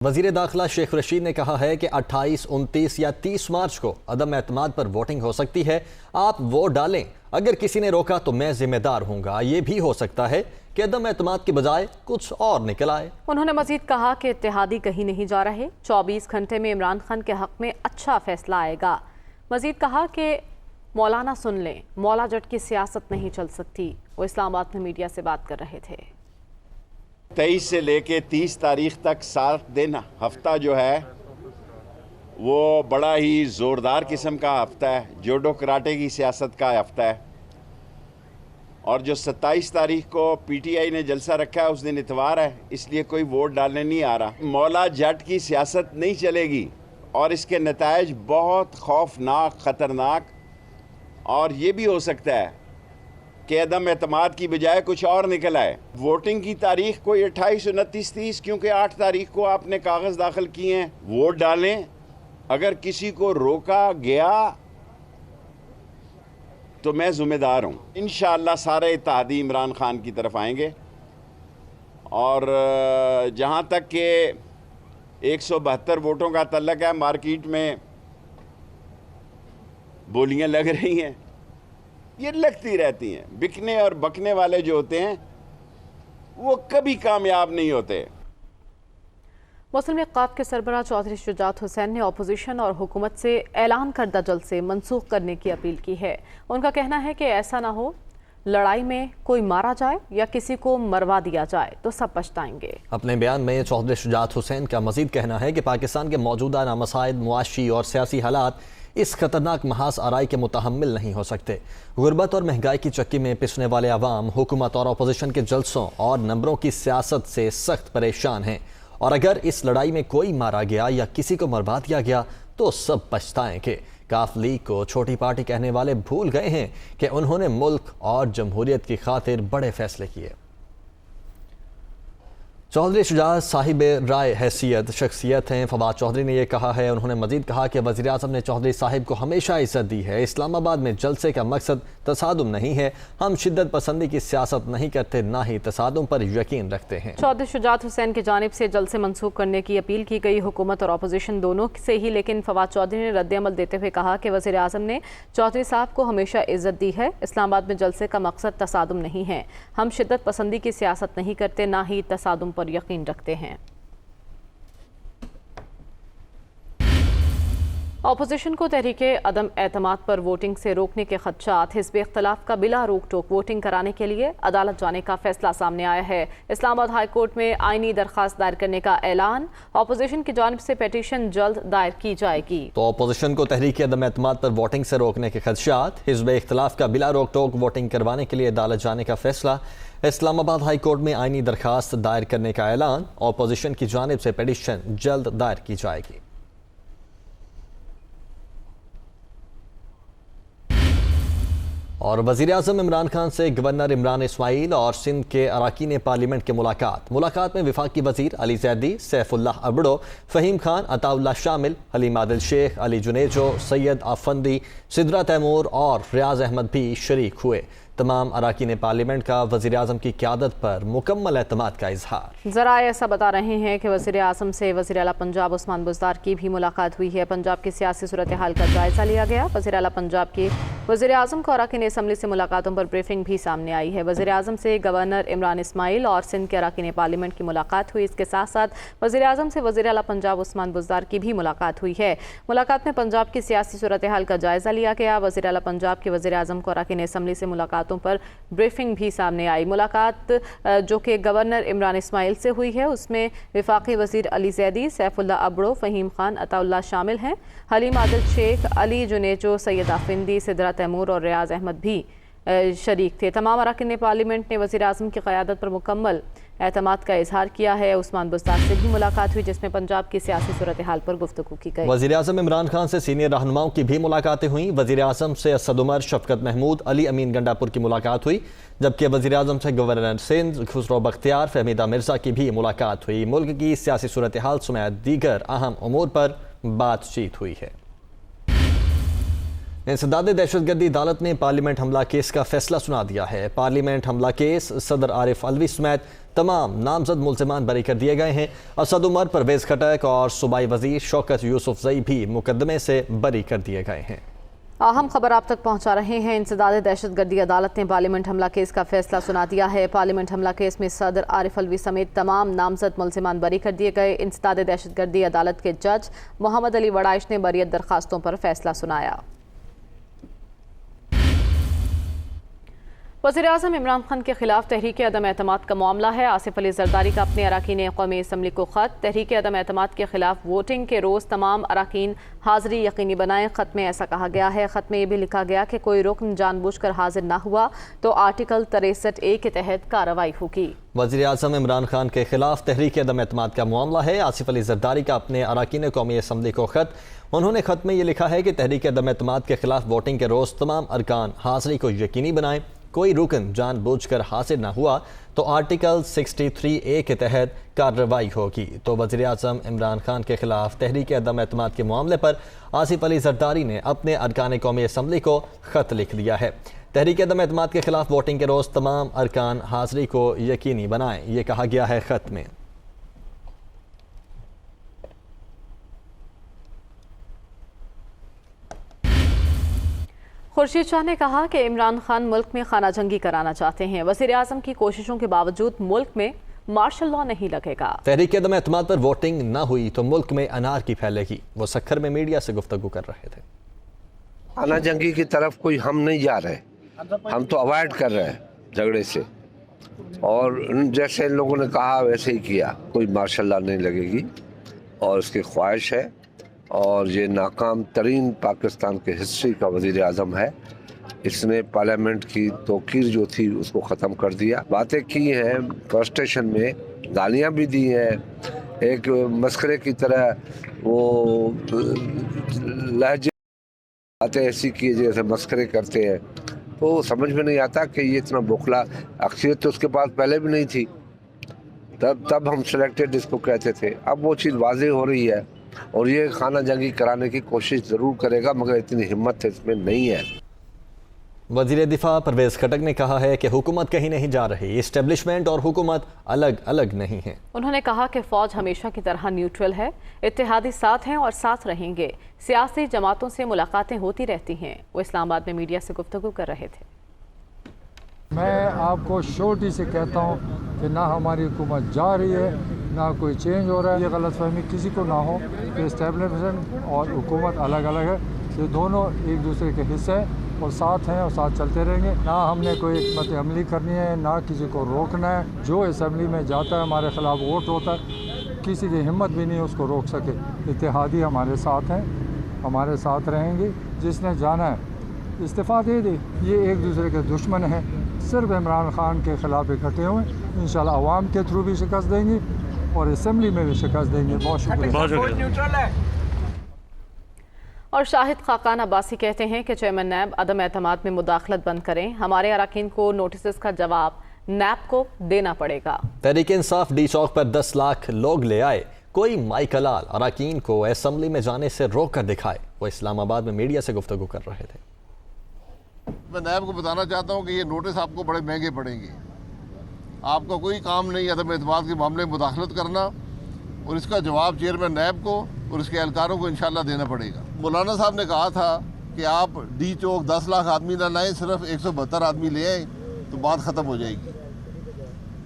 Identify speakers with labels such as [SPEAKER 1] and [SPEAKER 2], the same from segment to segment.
[SPEAKER 1] वज़ीर दाखिला शेख रशीद ने कहा है कि 28, 29 या 30 मार्च को अदम एतमाद पर वोटिंग हो सकती है। आप वोट डालें, अगर किसी ने रोका तो मैं जिम्मेदार हूँगा। ये भी हो सकता है कि अदम एतमाद की बजाय कुछ और निकल आए। उन्होंने मजीद कहा कि इत्तेहादी कहीं नहीं जा रहे, 24 घंटे में इमरान खान के हक में अच्छा फैसला आएगा। मजीद कहा कि मौलाना सुन लें, मौला जट की सियासत नहीं चल सकती। वो इस्लामाबाद में मीडिया से बात कर रहे थे।
[SPEAKER 2] 23 से लेके 30 तारीख तक 7 दिन हफ्ता जो है वो बड़ा ही ज़ोरदार किस्म का हफ्ता है, जोडो कराटे की सियासत का हफ्ता है। और जो 27 तारीख को पीटीआई ने जलसा रखा है उस दिन इतवार है, इसलिए कोई वोट डालने नहीं आ रहा। मौला जट की सियासत नहीं चलेगी और इसके नतायज बहुत खौफनाक, ख़तरनाक और ये भी हो सकता है कि अदम एतमाद की बजाय कुछ और निकल आए। वोटिंग की तारीख कोई 28, 29, 30, क्योंकि 8 तारीख को आपने कागज़ दाखिल किए हैं। वोट डालें, अगर किसी को रोका गया तो मैं ज़िम्मेदार हूँ। इंशाअल्लाह सारे इत्तेहादी इमरान खान की तरफ आएंगे। और जहाँ तक कि 172 वोटों का तल्लक है, मार्केट में बोलियाँ लग रही हैं, ये लगती रहती हैं। बिकने और बकने वाले जो होते हैं वो कभी कामयाब नहीं होते।
[SPEAKER 3] मुस्लिम इक़्क़ात के सरबराह चौधरी शुजात हुसैन ने अपोजिशन और हुकूमत से ऐलान करदा जलसे मनसूख करने की अपील की है। उनका कहना है कि ऐसा ना हो लड़ाई में कोई मारा जाए या किसी को मरवा दिया जाए तो सब पछताएंगे।
[SPEAKER 1] अपने बयान में चौधरी शुजात हुसैन का मजीद कहना है कि पाकिस्तान के मौजूदा नामसाइद, मुआशी और सियासी हालात इस खतरनाक महास आराई के मुतहम्मिल नहीं हो सकते। गुर्बत और महंगाई की चक्की में पिसने वाले अवाम हुकूमत और अपोजिशन के जलसों और नंबरों की सियासत से सख्त परेशान हैं, और अगर इस लड़ाई में कोई मारा गया या किसी को मरवा दिया गया तो सब पछताएंगे। काफ लीग को छोटी पार्टी कहने वाले भूल गए हैं कि उन्होंने मुल्क और जमहूरियत की खातिर बड़े फैसले किए। चौधरी शुजात साहिब राय हैसियत शख्सियत हैं। फवाद चौधरी ने यह कहा है। उन्होंने मजीद कहा कि वज़ीर आज़म ने चौधरी साहिब को हमेशा इज्जत दी है। इस्लामाबाद में जलसे का मकसद तसादुम नहीं है। हम शिद्दत पसंदी की सियासत नहीं करते, ना ही तसादुम पर यकीन रखते हैं।
[SPEAKER 3] चौधरी शुजात हुसैन की जानिब से जलसे मनसूख करने की अपील की गई, हुकूमत और अपोजिशन दोनों से ही। लेकिन फवाद चौधरी ने रद्द-ए-अमल देते हुए कहा कि वज़ीर आज़म ने चौधरी साहब को हमेशा इज्जत दी है। इस्लामाबाद में जलसे का मकसद तसादुम नहीं है। हम शिद्दत पसंदी की सियासत नहीं करते, ना ही तसादुम पर यकीन रखते हैं। अपोजिशन को तहरीके अदम एतमाद पर वोटिंग से रोकने के खदशात, हिज़्ब इख्तिलाफ का बिला रोक टोक वोटिंग कराने के लिए अदालत जाने का फैसला सामने आया है। इस्लामाबाद हाई कोर्ट में आईनी दरख्वास्त दायर करने का ऐलान। अपोजिशन की जानिब से पिटीशन जल्द दायर की जाएगी।
[SPEAKER 1] तो अपोजिशन को तहरीके अदम एतमाद पर वोटिंग से रोकने के खदशात, हिज़्ब इख्तिलाफ का बिला रोक टोक वोटिंग करवाने के लिए अदालत जाने का फैसला, इस्लामाबाद हाई कोर्ट में आईनी दरखास्त दायर करने का ऐलान। अपोजिशन की जानिब से पिटीशन जल्द दायर की जाएगी। और वज़ीर आज़म इमरान खान से गवर्नर इमरान इस्माइल और सिंध के अरकान पार्लियामेंट की मुलाकात में वफाकी वज़ीर अली ज़ैदी, सैफुल्लाह अबड़ो, फ़हीम खान, अताउल्लाह शामिल, हलीम आदिल शेख, अली जुनेजो, सैयद आफंदी, सिद्रा तैमूर और रियाज अहमद भी शरीक हुए। तमाम अरकान पार्लियामेंट का वज़ीर आज़म की क़यादत पर मुकम्मल एतमाद का इजहार।
[SPEAKER 3] ज़राए ऐसा बता रहे हैं कि वज़ीर आज़म से वज़ीर आला पंजाब उस्मान बुज़दार की भी मुलाकात हुई है। पंजाब की सियासी सूरत हाल का जायज़ा लिया गया। वज़ीर आला पंजाब की वज़ीर आज़म को अरकान असम्बली से मुलाकातों पर ब्रीफिंग भी सामने आई है। वज़ीर आज़म से गवर्नर इमरान इस्माइल और सिंध के अरकान पार्लियामेंट की मुलाकात हुई। इसके साथ साथ वज़ीर आज़म से वज़ीर आला पंजाब उस्मान बुज़दार की भी मुलाकात हुई है। मुलाकात में पंजाब की सियासी सूरत हाल का जायज़ा लिया गया। वज़ीर आला पंजाब के वज़ीर आज़म को अरकान असम्बली से मुलाकातों पर ब्रीफिंग भी सामने आई। मुलाकात जो कि गवर्नर इमरान इस्माइल से हुई है, उसमें वफाकी वज़ीर अली ज़ैदी, सैफुल्लाह अबड़ो, फ़हीम खान, अताउल्लाह शामिल हैं। हलीम आदिल शेख, अली जुनेजो, सैयद आफंदी, सिद्रा तैमूर और रियाज अहमद भी शरीक थे। तमाम अरकान पार्लियामेंट ने वज़ीर आज़म की क़यादत पर मुकम्मल एतमाद का इजहार किया है। उस्मान बुज़दार से भी मुलाकात हुई, जिसमें पंजाब की सियासी सूरत हाल पर गुफ्तगू की गई।
[SPEAKER 1] वज़ीर आज़म इमरान खान से सीनियर रहनुमाओं की भी मुलाकातें हुई। वज़ीर आज़म से असद उमर, शफकत महमूद, अली अमीन गंडापुर की मुलाकात हुई, जबकि वज़ीर आज़म से गवर्नर सिंध खुसरो बख्तियार, फहमीदा मिर्ज़ा की भी मुलाकात हुई। मुल्क की सियासी सूरत हाल समेत दीगर अहम उमूर पर बातचीत हुई है। इंसदाद दहशतगर्दी अदालत ने पार्लियामेंट हमला केस का फैसला सुना दिया है। पार्लियामेंट हमला केस सदर आरिफ अलवी समेत तमाम नामजद मुल्ज़िमान बरी कर दिए गए हैं। असद उमर, परवेज़ खटक और सूबाई वज़ीर शौकत यूसुफजई भी मुकदमे से बरी कर दिए गए हैं।
[SPEAKER 3] अहम खबर आप तक पहुंचा रहे हैं। इंसदाद दहशतगर्दी अदालत ने पार्लियामेंट हमला केस का फैसला सुना दिया है। पार्लियामेंट हमला केस में सदर आरिफ अलवी समेत तमाम नामजद मुल्ज़िमान बरी कर दिए गए। इंसदाद दहशतगर्दी अदालत के जज मोहम्मद अली वड़ाइश ने बरियत दरखास्तों पर फैसला सुनाया। वज़ीर-ए-आज़म इमरान खान के खिलाफ तहरीक अदम एतमाद का मामला है। आसिफ अली जरदारी का अपने अरकान कौमी असम्बली को ख़त। तहरीक अदम एतमाद के खिलाफ वोटिंग के रोज़ तमाम अरकान हाज़िरी यकीनी बनाएं। ख़त में ऐसा कहा गया है। ख़त में यह भी लिखा गया कि कोई रुकन जानबूझकर हाजिर न हुआ तो आर्टिकल 63A के तहत कार्रवाई होगी।
[SPEAKER 1] वज़ीर-ए-आज़म इमरान खान के खिलाफ तहरीक अदम एतमाद का मामला है। आसिफ अली जरदारी का अपने अरकान कौमी असम्बली को ख़त। उन्होंने ख़त में ये लिखा है कि तहरीक अदम एतमाद के खिलाफ वोटिंग के रोज़ तमाम अरकान हाज़िरी को यकीनी बनाएं। कोई रुकन जानबूझकर हाजिर न हुआ तो आर्टिकल 63A के तहत कार्रवाई होगी। तो वज़ीर-ए-आज़म इमरान खान के खिलाफ तहरीक अदम एतमाद के मामले पर आसिफ अली जरदारी ने अपने अरकान कौमी असम्बली को ख़त लिख दिया है। तहरीक अदम एतमाद के खिलाफ वोटिंग के रोज़ तमाम अरकान हाज़िरी को यकीनी बनाएं, ये कहा गया है ख़त में।
[SPEAKER 3] खुर्शीद शाह ने कहा कि इमरान खान मुल्क में खाना जंगी कराना चाहते हैं। वज़ीर-ए-आज़म की कोशिशों के बावजूद मुल्क में मार्शल लॉ नहीं लगेगा।
[SPEAKER 1] तहरीक अदम एतमाद पर वोटिंग न हुई तो मुल्क में अनारकी फैलेगी। वो सक्खर में मीडिया से गुफ्तगू कर रहे थे।
[SPEAKER 4] खाना जंगी की तरफ कोई हम नहीं जा रहे, हम तो अवॉइड कर रहे हैं झगड़े से, और जैसे इन लोगों ने कहा वैसे ही किया। कोई मार्शल लॉ नहीं लगेगी और उसकी ख्वाहिश है, और ये नाकाम तरीन पाकिस्तान के हिस्ट्री का वज़ीर आज़म है। इसने पार्लियामेंट की तौकीर जो थी उसको ख़त्म कर दिया। बातें की हैं, फ्रस्ट्रेशन में गालियाँ भी दी हैं, एक मस्खरे की तरह वो लहजे बातें ऐसी की जैसे मस्खरे करते हैं। तो समझ में नहीं आता कि ये इतना बोखला अक्सरियत तो उसके पास पहले भी नहीं थी। तब हम सिलेक्टेड इसको कहते थे। अब वो चीज़ वाज़ेह हो रही है और ये खाना जंगी कराने की कोशिश ज़रूर करेगा, मगर इतनी हिम्मत इसमें नहीं है।
[SPEAKER 1] वज़ीर दिफा परवेज़ खटक ने कहा है कि हुकूमत कहीं नहीं जा रही, इस्टेब्लिशमेंट और हुकूमत अलग अलग नहीं है।
[SPEAKER 3] उन्होंने कहा कि फ़ौज हमेशा की तरह न्यूट्रल है, इत्तेहादी साथ हैं और साथ रहेंगे। सियासी जमातों से मुलाकातें होती रहती हैं। वो इस्लामाबाद में मीडिया से गुफ्तगू कर रहे थे।
[SPEAKER 5] मैं आपको शोर्टी से कहता हूँ कि ना हमारी हुकूमत जा रही है, ना कोई चेंज हो रहा है। ये गलतफहमी किसी को ना हो कि इस्टेब्लिशमेंट और हुकूमत अलग अलग है। ये दोनों एक दूसरे के हिस्से हैं और साथ हैं और साथ चलते रहेंगे। ना हमने कोई हिकमत अमली करनी है, ना किसी को रोकना है। जो असम्बली में जाता है हमारे ख़िलाफ़ वोट होता है, किसी की हिम्मत भी नहीं उसको रोक सके। इत्तेहादी हमारे साथ हैं, हमारे साथ रहेंगे। जिसने जाना है इस्तीफ़ा दे दे। ये एक दूसरे के दुश्मन हैं, सिर्फ इमरान खान के ख़िलाफ़ इकट्ठे हुए। इंशाल्लाह अवाम के थ्रू भी शिकस्त देंगे और असम्बली में भी शिकस्त देंगे। बहुत शुक्रिया।
[SPEAKER 3] और शाहिद खाकान अब्बासी कहते हैं कि चेयरमैन नैब अदम एतमाद में मुदाखलत बंद करें। हमारे अरकान को नोटिस का जवाब नैब को देना पड़ेगा।
[SPEAKER 1] तहरीक इंसाफ डी चौक पर 10 लाख लोग ले आए, कोई माइकल आल अरकान को असम्बली में जाने से रोक कर दिखाए। वो इस्लामाबाद में मीडिया से गुफ्तगू कर रहे थे।
[SPEAKER 6] मैं नैब को बताना चाहता हूँ कि ये नोटिस आपको बड़े महंगे पड़ेंगे। आपका कोई काम नहीं अदम एतमाद के मामले में मुदाखलत करना, और इसका जवाब चेयरमैन नैब को और इसके एहलकारों को इंशाल्लाह देना पड़ेगा। मौलाना साहब ने कहा था कि आप डी चौक 10 लाख आदमी ना लाएं, सिर्फ 172 आदमी ले आएँ तो बात ख़त्म हो जाएगी।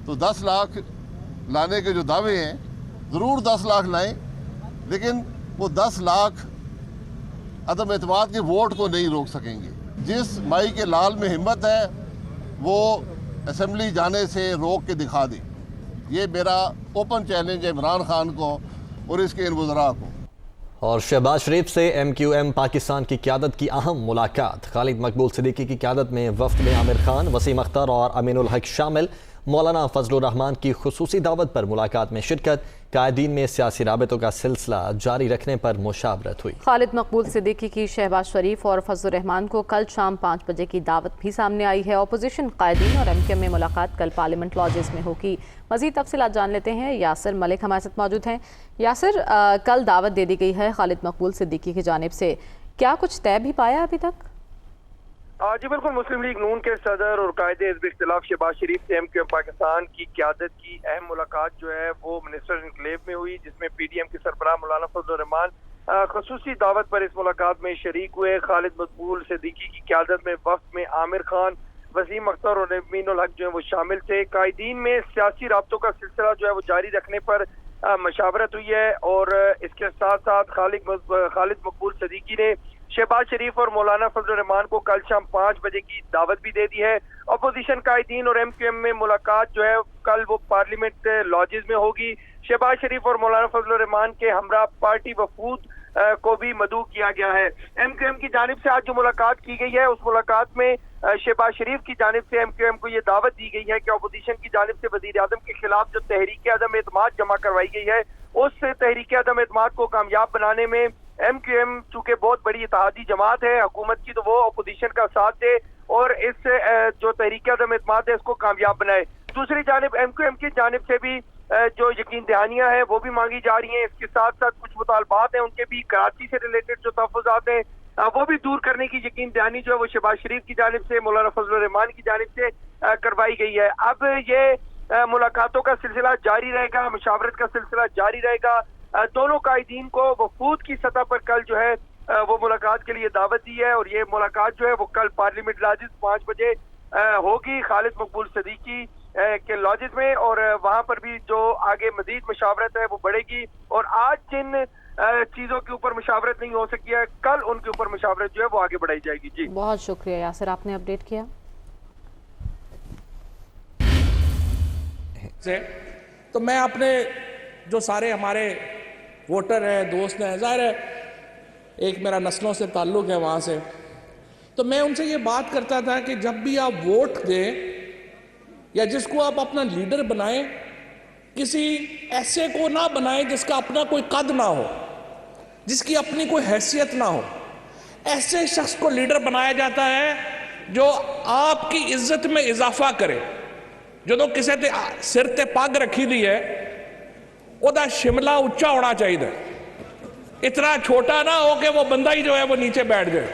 [SPEAKER 6] तो 10 लाख लाने के जो दावे हैं, ज़रूर 10 लाख लाएँ, लेकिन वो 10 लाख अदम एतमाद के वोट को नहीं रोक सकेंगे। जिस माई के लाल में हिम्मत है वो असम्बली जाने से रोक के दिखा दे। ये मेरा ओपन चैलेंज है इमरान खान को और इसके इन वज़रा को।
[SPEAKER 1] और शहबाज शरीफ से MQM पाकिस्तान की क़यादत की अहम मुलाकात। खालिद मकबूल सिद्दीकी की क़यादत में वफ़द में आमिर खान, वसीम अख्तर और अमीनुल हक शामिल। मौलाना फजलुर रहमान की खुसूसी दावत पर मुलाकात में शिरकत। कायदीन में सियासी राबतों का सिलसिला जारी रखने पर मुशावरत हुई।
[SPEAKER 3] खालिद मकबूल सिद्दीकी की शहबाज शरीफ और फजलुर रहमान को कल शाम 5 बजे की दावत भी सामने आई है। अपोजिशन कायदीन और MQM में मुलाकात कल पार्लियामेंट लॉजेस में होगी। मज़ीद तफसीलात जान लेते हैं। यासिर मलिक हमारे साथ मौजूद हैं। यासिर, कल दावत दे दी गई है खालिद मकबूल सिद्दीकी की जानिब से, क्या कुछ तय भी पाया अभी तक?
[SPEAKER 7] जी बिल्कुल, मुस्लिम लीग नून के सदर और कायदे हिज़्ब इख्तिलाफ शहबाज शरीफ से MQM पाकिस्तान की क़यादत की अहम मुलाकात जो है वो मिनिस्टर इनक्लेव में हुई, जिसमें PDM के सरबराह मौलाना फजल रहमान खसूसी दावत पर इस मुलाकात में शरीक हुए। खालिद मकबूल सिद्दीकी की क़यादत में वफ्द में आमिर खान, वसीम अख्तर और अमीनुल हक जो है वो शामिल थे। कायदीन में सियासी राब्तों का सिलसिला जो है वो जारी रखने पर मशावरत हुई है और इसके साथ साथ खालिद मकबूल सिद्दीकी ने शहबाज शरीफ और मौलाना फजल रहमान को कल शाम 5 बजे की दावत भी दे दी है। अपोजिशन कायदीन और MQM में मुलाकात जो है कल वो पार्लियामेंट लॉजेस में होगी। शहबाज शरीफ और मौलाना फजल रहमान के हमरा पार्टी वफूद को भी मदऊ किया गया है। MQM की जानिब से आज जो मुलाकात की गई है, उस मुलाकात में शहबाज शरीफ की जानिब से MQM को ये दावत दी गई है कि अपोजिशन की जानिब से वजीर आजम के खिलाफ जो तहरीक अदम एतमाद जमा करवाई गई है, उस तहरीक अदम एतमाद को कामयाब बनाने में MQM चूंकि बहुत बड़ी इत्तेहादी जमात है हुकूमत की, तो वो अपोजिशन का साथ दे और इस जो तहरीक अदम एतमाद है इसको कामयाब बनाए। दूसरी जानिब MQM की जानिब से भी जो यकीन दहानियां हैं वो भी मांगी जा रही हैं। इसके साथ साथ कुछ मुतालबात हैं उनके भी कराची से रिलेटेड जो तहफ़्फ़ुज़ात हैं वो भी दूर करने की यकीन दहानी जो है वो शहबाज शरीफ की जानिब से, मौलाना फजल रहमान की जानिब से करवाई गई है। अब ये मुलाकातों का सिलसिला जारी रहेगा, मुशावरत का सिलसिला जारी रहेगा। दोनों कायदीन को वफूद की सतह पर कल जो है वो मुलाकात के लिए दावत दी है और ये मुलाकात जो है वो कल पार्लियामेंट लॉजेस 5 बजे होगी खालिद मकबूल सिद्दीकी के लॉजेस में, और वहां पर भी जो आगे मजीद मुशावरत है वो बढ़ेगी। और आज जिन चीजों के ऊपर मुशावरत नहीं हो सकी है, कल उनके ऊपर मुशावरत जो है वो आगे बढ़ाई जाएगी। जी
[SPEAKER 3] बहुत शुक्रिया यासिर, आपने अपडेट किया।
[SPEAKER 8] तो मैं अपने जो सारे हमारे वोटर हैं, दोस्त हैं, ज़ाहिर है एक मेरा नस्लों से ताल्लुक़ है वहाँ से, तो मैं उनसे ये बात करता था कि जब भी आप वोट दें या जिसको आप अपना लीडर बनाएं, किसी ऐसे को ना बनाएं जिसका अपना कोई कद ना हो, जिसकी अपनी कोई हैसियत ना हो। ऐसे शख्स को लीडर बनाया जाता है जो आपकी इज्जत में इजाफा करे। जो किसी ते सिर ते पग रखी दी है ओदा शिमला उच्चा होना चाहिए, इतना छोटा ना हो कि वो बंदा ही जो है वो नीचे बैठ जाए।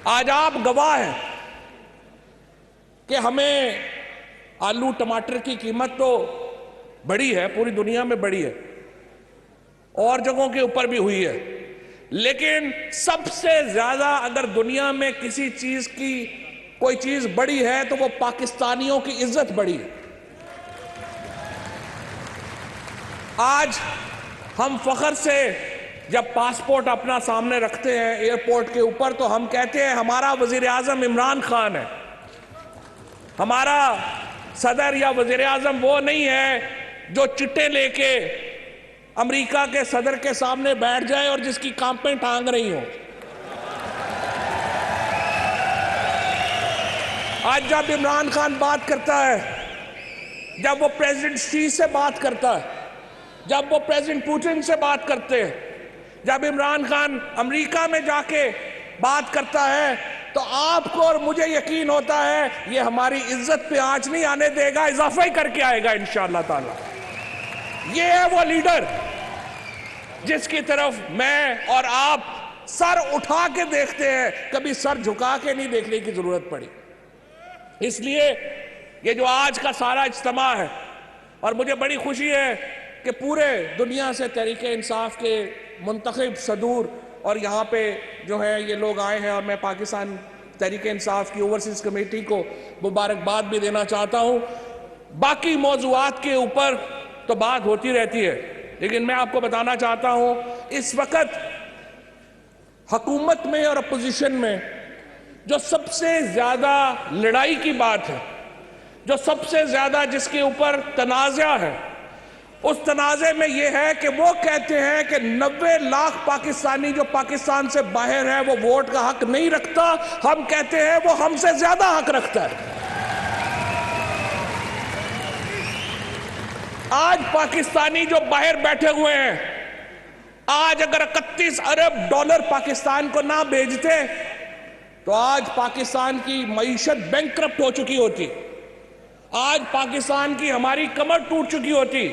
[SPEAKER 8] आज आप गवाह हैं कि हमें आलू टमाटर की कीमत तो बढ़ी है, पूरी दुनिया में बढ़ी है और जगहों के ऊपर भी हुई है, लेकिन सबसे ज्यादा अगर दुनिया में किसी चीज की कोई चीज बढ़ी है तो वो पाकिस्तानियों की इज्जत बढ़ी है। आज हम फख्र से जब पासपोर्ट अपना सामने रखते हैं एयरपोर्ट के ऊपर, तो हम कहते हैं हमारा वजीर आजम इमरान खान है। हमारा सदर या वजीर आजम वो नहीं है जो चिट्टे लेके अमेरिका के सदर के सामने बैठ जाए और जिसकी कांपें टांग रही हो। आज जब इमरान खान बात करता है, जब वो प्रेसिडेंट शी से बात करता है, जब वो प्रेसिडेंट पुतिन से बात करते हैं, जब इमरान खान अमेरिका में जाके बात करता है, तो आपको और मुझे यकीन होता है ये हमारी इज्जत पे आंच नहीं आने देगा, इजाफा ही करके आएगा इंशाअल्लाह ताला। ये है वो लीडर जिसकी तरफ मैं और आप सर उठा के देखते हैं, कभी सर झुका के नहीं देखने की जरूरत पड़ी। इसलिए ये जो आज का सारा इज्तिमा है, और मुझे बड़ी खुशी है कि पूरे दुनिया से तहरीके इंसाफ के मुंतखब सदूर और यहाँ पे जो है ये लोग आए हैं, और मैं पाकिस्तान तहरीके इंसाफ की ओवरसीज कमेटी को मुबारकबाद भी देना चाहता हूँ। बाकी मौजूआत के ऊपर तो बात होती रहती है, लेकिन मैं आपको बताना चाहता हूँ इस वक्त हुकूमत में और अपोजिशन में जो सबसे ज्यादा लड़ाई की बात है, जो सबसे ज्यादा जिसके ऊपर तनाज़ा है, उस तनाज़े में यह है कि वो कहते हैं कि 90 लाख पाकिस्तानी जो पाकिस्तान से बाहर है वो वोट का हक नहीं रखता। हम कहते हैं वो हमसे ज्यादा हक रखता है। आज पाकिस्तानी जो बाहर बैठे हुए हैं, आज अगर 31 अरब डॉलर पाकिस्तान को ना भेजते तो आज पाकिस्तान की मईशत बैंकक्रप्ट हो चुकी होती, आज पाकिस्तान की हमारी कमर टूट चुकी होती।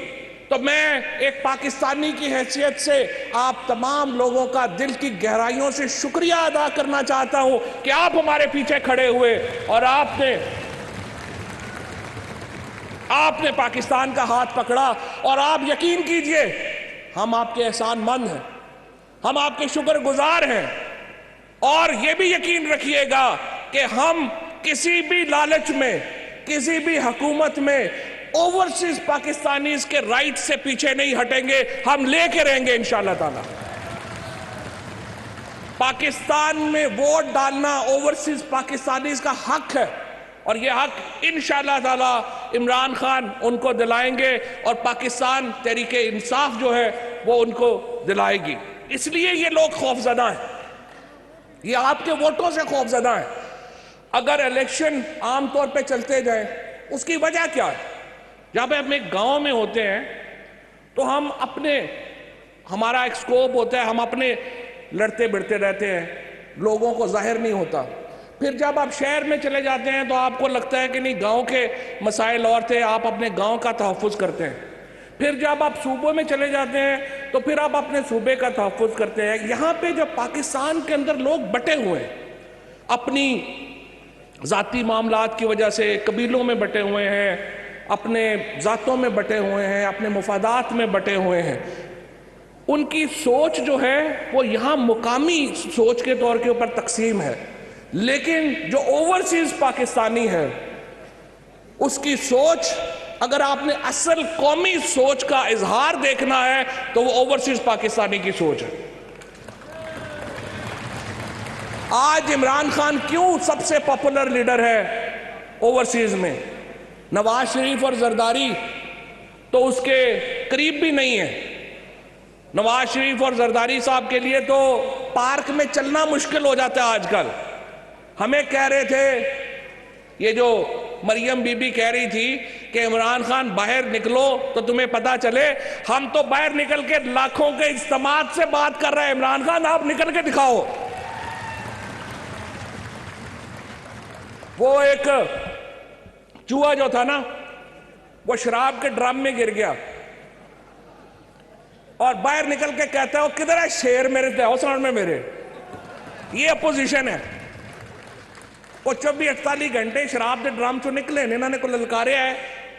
[SPEAKER 8] तो मैं एक पाकिस्तानी की हैसियत से आप तमाम लोगों का दिल की गहराइयों से शुक्रिया अदा करना चाहता हूं कि आप हमारे पीछे खड़े हुए और आपने पाकिस्तान का हाथ पकड़ा। और आप यकीन कीजिए, हम आपके एहसानमंद हैं, हम आपके शुक्रगुजार हैं। और ये भी यकीन रखिएगा कि हम किसी भी लालच में, किसी भी हुकूमत में ओवरसीज पाकिस्तानीज के राइट से पीछे नहीं हटेंगे, हम लेके रहेंगे इंशाअल्लाह ताला। पाकिस्तान में वोट डालना ओवरसीज पाकिस्तानीज का हक है और यह हक इंशाअल्लाह ताला इमरान खान उनको दिलाएंगे और पाकिस्तान तहरीके इंसाफ जो है वो उनको दिलाएगी। इसलिए ये लोग खौफजदा हैं, ये आपके वोटों से खौफजदा हैं। अगर इलेक्शन आमतौर पे चलते जाए, उसकी वजह क्या है? जब हम एक गांव में होते हैं तो हमारा एक स्कोप होता है, हम अपने लड़ते भिड़ते रहते हैं, लोगों को जाहिर नहीं होता। फिर जब आप शहर में चले जाते हैं तो आपको लगता है कि नहीं, गांव के मसाइल और थे, आप अपने गांव का तहफ़्फ़ुज़ करते हैं। फिर जब आप सूबों में चले जाते हैं तो फिर आप अपने सूबे का तहफ़्फ़ुज़ करते हैं। यहाँ पे जब पाकिस्तान के अंदर लोग बटे हुए हैं, अपनी ज़ाती मामलात की वजह से कबीलों में बटे हुए हैं, अपने ज़ातों में बटे हुए हैं, अपने मुफादात में बटे हुए हैं, उनकी सोच जो है वो यहाँ मुकामी सोच के तौर के ऊपर तकसीम है। लेकिन जो ओवरसीज पाकिस्तानी है उसकी सोच, अगर आपने असल कौमी सोच का इजहार देखना है तो वो ओवरसीज पाकिस्तानी की सोच है। आज इमरान खान क्यों सबसे पॉपुलर लीडर है ओवरसीज में? नवाज शरीफ और जरदारी तो उसके करीब भी नहीं है। नवाज शरीफ और जरदारी साहब के लिए तो पार्क में चलना मुश्किल हो जाता है आजकल। हमें कह रहे थे, ये जो मरियम बीबी कह रही थी कि इमरान खान बाहर निकलो तो तुम्हें पता चले, हम तो बाहर निकल के लाखों के इज्तिमात से बात कर रहे हैं। इमरान खान आप निकल के दिखाओ। वो एक चूहा जो था ना, वो शराब के ड्रम में गिर गया और बाहर निकल के कहता है, वो किधर है शेर मेरे तहसान में मेरे। ये अपोजिशन है। वो 24-48 घंटे शराब के ड्रम चो निकले, इन्होंने को ललकारे है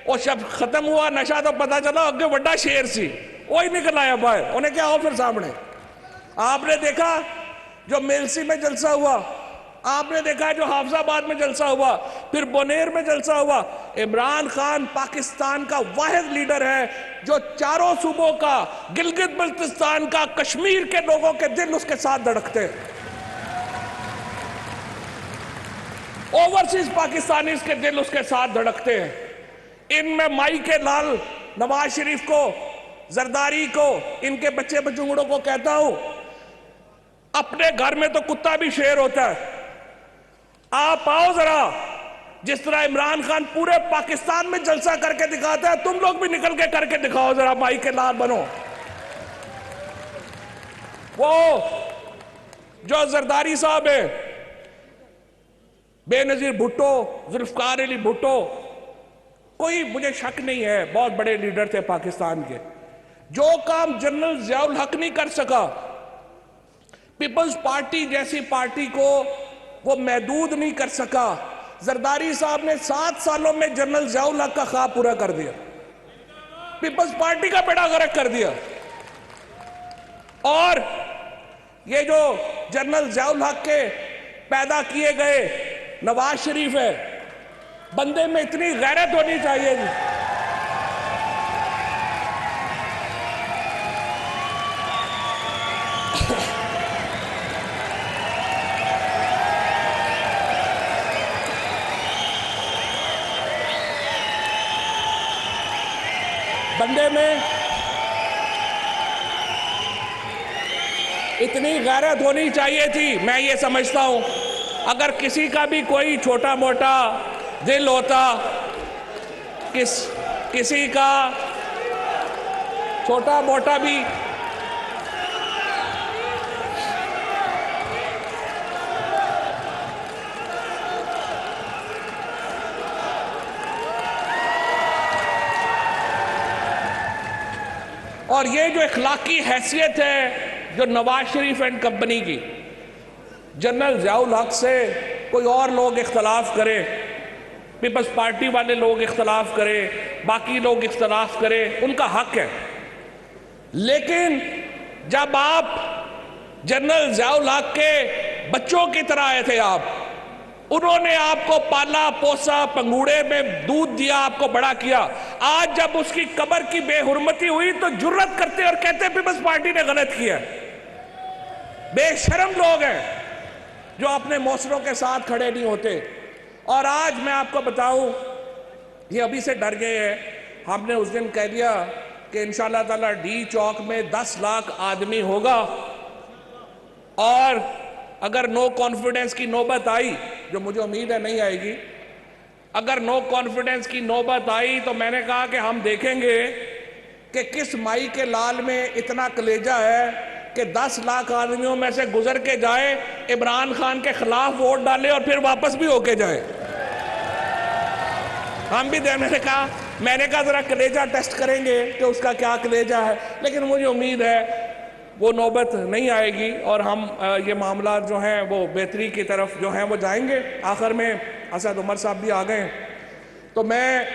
[SPEAKER 8] और जब खत्म हुआ नशा तो पता चला अगे बड़ा शेर सी, वही निकल आया बाहर। उन्हें क्या हो फिर सामने। आपने देखा जो मेलसी में जलसा हुआ, आपने देखा जो हाफजाबाद में जलसा हुआ, फिर बोनेर में जलसा हुआ। इमरान खान पाकिस्तान का वाहिद लीडर है जो चारों सूबों का, गिलगित बल्तिस्तान का, कश्मीर के लोगों के दिल उसके साथ धड़कते हैं। ओवरसीज पाकिस्तानी के दिल उसके साथ धड़कते हैं। इनमें माई के लाल नवाज शरीफ को, जरदारी को, इनके बच्चे बचुंगड़ों को कहता हूं, अपने घर में तो कुत्ता भी शेर होता है। आप आओ जरा, जिस तरह इमरान खान पूरे पाकिस्तान में जलसा करके दिखाता है, तुम लोग भी निकल के करके दिखाओ जरा, माई के लाल बनो। वो जो जरदारी साहब है, बेनजीर भुट्टो, जुल्फकार अली भुट्टो, कोई मुझे शक नहीं है बहुत बड़े लीडर थे पाकिस्तान के। जो काम जनरल जियाउल हक नहीं कर सका, पीपल्स पार्टी जैसी पार्टी को वो महदूद नहीं कर सका, जरदारी साहब ने 7 सालों में जनरल जियाउल हक का ख्वाब पूरा कर दिया, पीपल्स पार्टी का बेड़ा गर्क कर दिया। और ये जो जनरल जियाउल हक के पैदा किए गए नवाज शरीफ है, बंदे में इतनी गैरत होनी चाहिए जी। बंदे में इतनी गैरत होनी चाहिए थी। मैं ये समझता हूं अगर किसी का भी कोई छोटा मोटा दिल होता, किसी का छोटा मोटा भी और ये जो इखलाकी हैसियत है जो नवाज शरीफ एंड कंपनी की, जनरल ज़ियाउल हक से कोई और लोग इख्तलाफ करें, पीपल्स पार्टी वाले लोग इख्तलाफ करें, बाकी लोग इख्तलाफ करें, उनका हक है। लेकिन जब आप जनरल ज़ियाउल हक के बच्चों की तरह आए थे, उन्होंने आपको पाला पोसा, पंगूड़े में दूध दिया, आपको बड़ा किया। आज जब उसकी कब्र की बेहुरमती हुई तो जुर्रत करते और कहते पीपल्स पार्टी ने गलत किया। बेशर्म लोग हैं जो अपने मौसरों के साथ खड़े नहीं होते। और आज मैं आपको बताऊं, ये अभी से डर गए हैं। हमने उस दिन कह दिया कि इंशाअल्लाह ताला डी चौक में 10 लाख आदमी होगा, और अगर नो कॉन्फिडेंस की नौबत आई, जो मुझे उम्मीद है नहीं आएगी, अगर नो कॉन्फिडेंस की नौबत आई तो मैंने कहा कि हम देखेंगे कि किस माई के लाल में इतना कलेजा है कि 10 लाख आदमियों में से गुजर के जाए, इमरान खान के खिलाफ वोट डाले और फिर वापस भी होके जाए। हम भी मैंने कहा जरा कलेजा टेस्ट करेंगे कि उसका क्या कलेजा है, लेकिन मुझे उम्मीद है वो नौबत नहीं आएगी और हम ये मामला जो हैं वो बेहतरी की तरफ जो हैं वो जाएंगे। आखिर में असद उमर साहब भी आ गए, तो मैं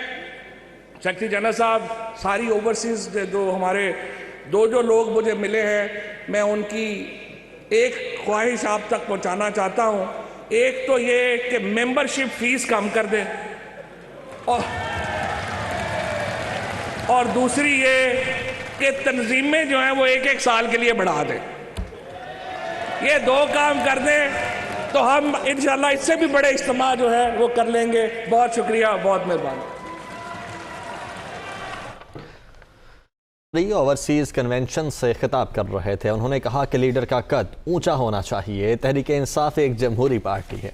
[SPEAKER 8] सेक्रेटरी जनरल साहब, सारी ओवरसीज़ जो हमारे जो लोग मुझे मिले हैं, मैं उनकी एक ख्वाहिश आप तक पहुंचाना चाहता हूं। एक तो ये कि मेंबरशिप फीस कम कर दें, और दूसरी ये कि तंजीमें जो हैं वो 1-1 साल के लिए बढ़ा दें। ये 2 काम कर दें तो हम इंशाल्लाह इससे भी बड़े इज्तिमा जो है वो कर लेंगे। बहुत शुक्रिया, बहुत मेहरबानी।
[SPEAKER 1] ओवरसीज कन्वेंशन से खिताब कर रहे थे। उन्होंने कहा कि लीडर का कद ऊंचा होना चाहिए। तहरीक इंसाफ एक जमहूरी पार्टी है।